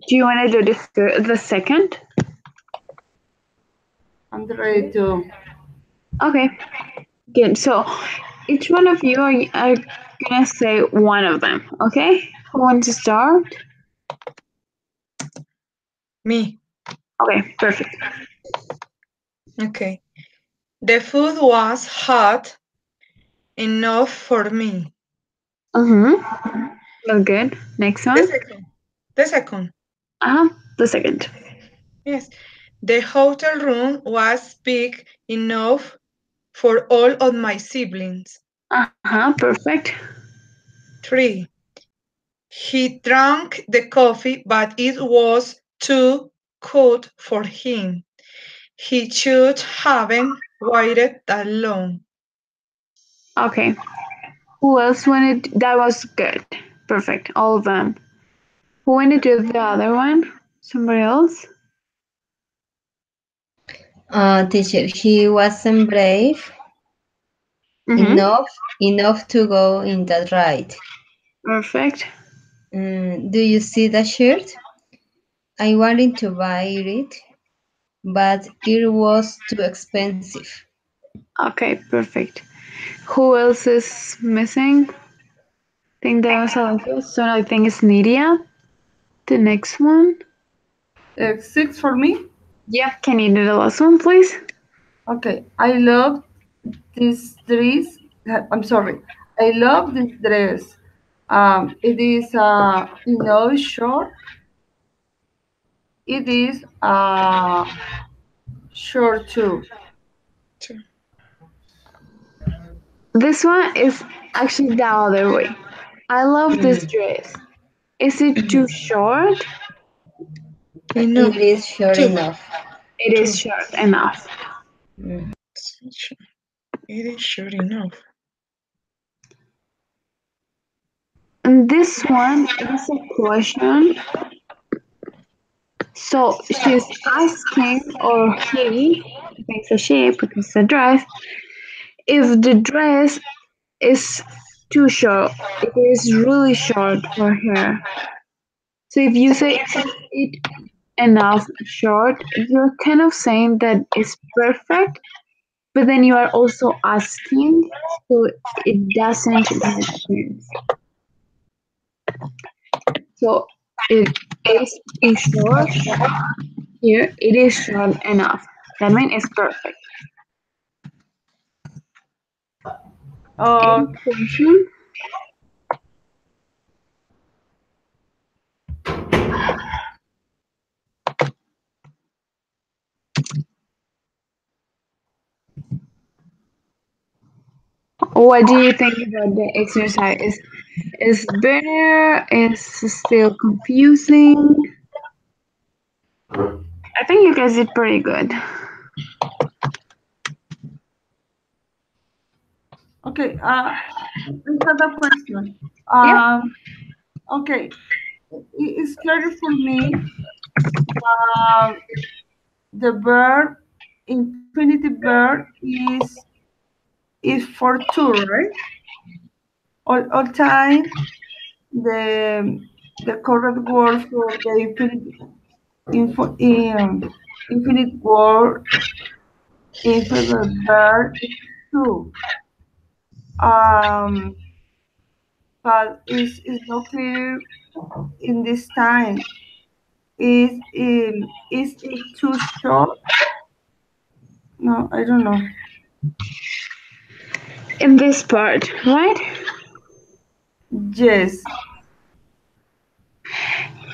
Do you want to do the second? I'm ready to. Okay. Good. So each one of you are gonna say one of them. Okay. Who wants to start? Me. Okay. Perfect. Okay. The food was hot enough for me. Well, good. Next The one. second. The second. The second. Yes. The hotel room was big enough for all of my siblings. Perfect. 3. He drank the coffee, but it was too cold for him. He should haven't waited that long. Okay. Who else wanted? That was good. Perfect. All of them. Who wanted to do the other one? Somebody else? Teacher, he wasn't brave Mm-hmm. enough to go in that ride. Perfect. Do you see that shirt? I wanted to buy it, but it was too expensive. Okay, perfect. Who else is missing? Think that was Alexia. So I think it's Nidia. The next one. 6 for me. Yeah. Can you do the last one, please? Okay, I love this dress. I'm sorry. I love this dress. It is short. It is short too. This one is actually the other way. I love this dress. Is it too short? It Enough. is short Two. enough. It is Two. short enough. It is sure enough. And this one is a question. So she's asking, or he, I think it's a she because it's a dress, if the dress is too short, it is really short for her. So if you say is it enough short, you're kind of saying that it's perfect, but then you are also asking, so it doesn't make sense. So it is too short. Here it is short enough. That means it's perfect. Uh, Any question? What do you think about the exercise? Is better? Is still confusing? I think you guys did pretty good. okay. I have a question. Yep. Okay. It's clear for me. Um, the verb, infinitive verb is for two, right? All time the correct word for the infinite word infinite verb is two. Um, but it's not clear in this time. Is it too short? No, I don't know. In this part, right? Yes.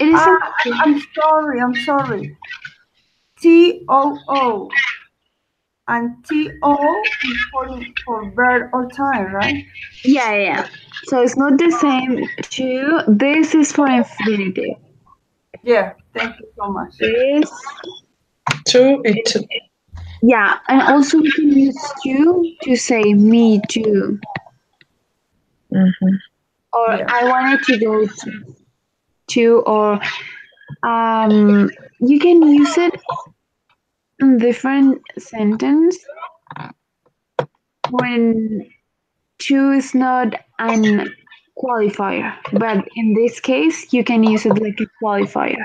It is Ah, a I'm sorry. TOO and TO is for verb all time, right? yeah. So it's not the same to this is for infinitive. Yeah. Thank you so much. This Two and two. yeah, and also we can use to say me too. Mhm. Or Yeah. I wanted to go to or you can use it in different sentence when to is not an qualifier, but in this case you can use it like a qualifier.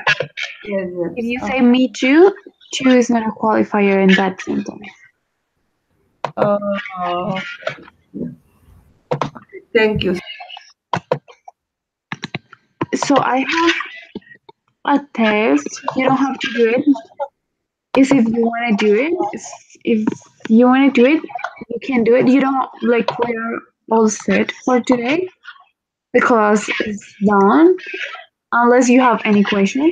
Yes. If Yes. you say me too, to is not a qualifier in that sentence. Uh, thank you. So I have a test. You don't have to do it. Is if you want to do it. If you want to do it, you can do it. You don't like we're all set for today. The class is done. Unless you have any question.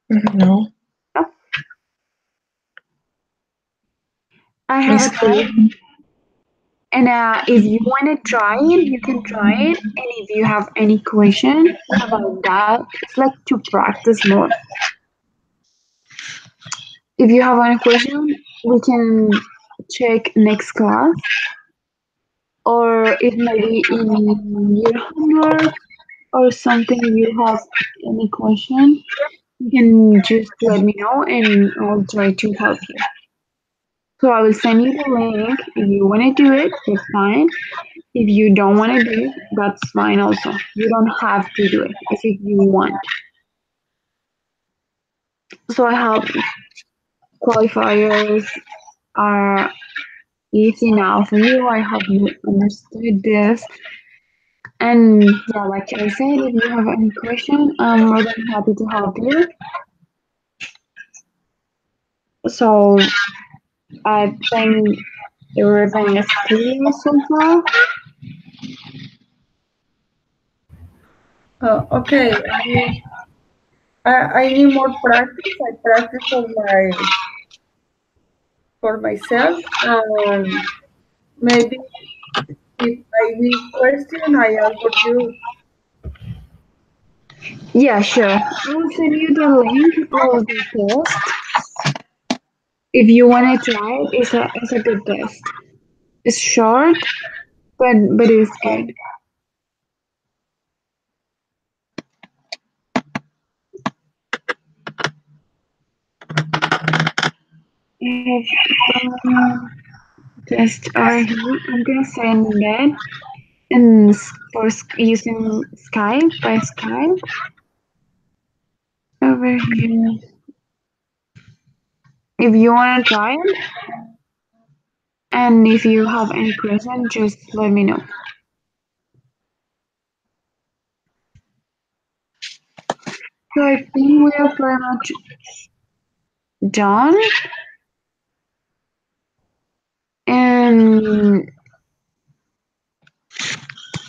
No, Oh, I have it's a test. good. And if you want to try it, you can try it. And if you have any question about that, it's like to practice more. If you have any question, we can check next class. Or if maybe in your homework or something you have any question, you can just let me know and I'll try to help you. So I will send you the link. If you want to do it, it's fine. If you don't want to do it, that's fine also. You don't have to do it. It's if you want. So I hope qualifiers are easy now for you. I hope you understood this. And yeah, like I said, if you have any question, I'm more than happy to help you. So I think everything is clear so far. Okay, I need more practice. I practice for myself, and maybe if I need question, I answer you. Yeah, sure. I will send you the link of the test. If you want to try it, it's a good test. It's short, but it's good. If test over here, I'm gonna send that and using Skype by Skype over here. If you wanna try it, and if you have any question, just let me know. So I think we are pretty much done, and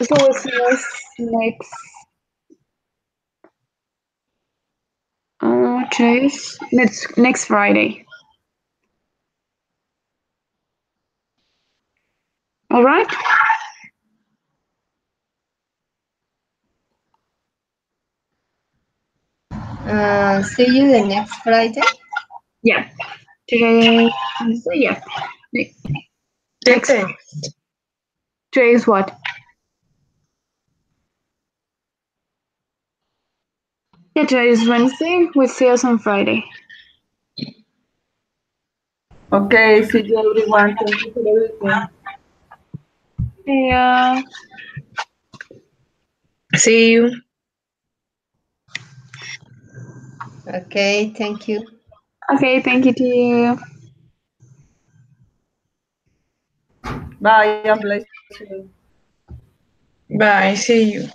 so we'll see us today's next Friday. All right. See you the next Friday. Yeah. Today. So yeah. Next. Today is what? Yeah, today is Wednesday. We'll see us on Friday. Okay, see you everyone. Thank you for everything. Yeah. See you. Okay, thank you. Okay, thank you to you. Bye, and bless you. Bye. See you.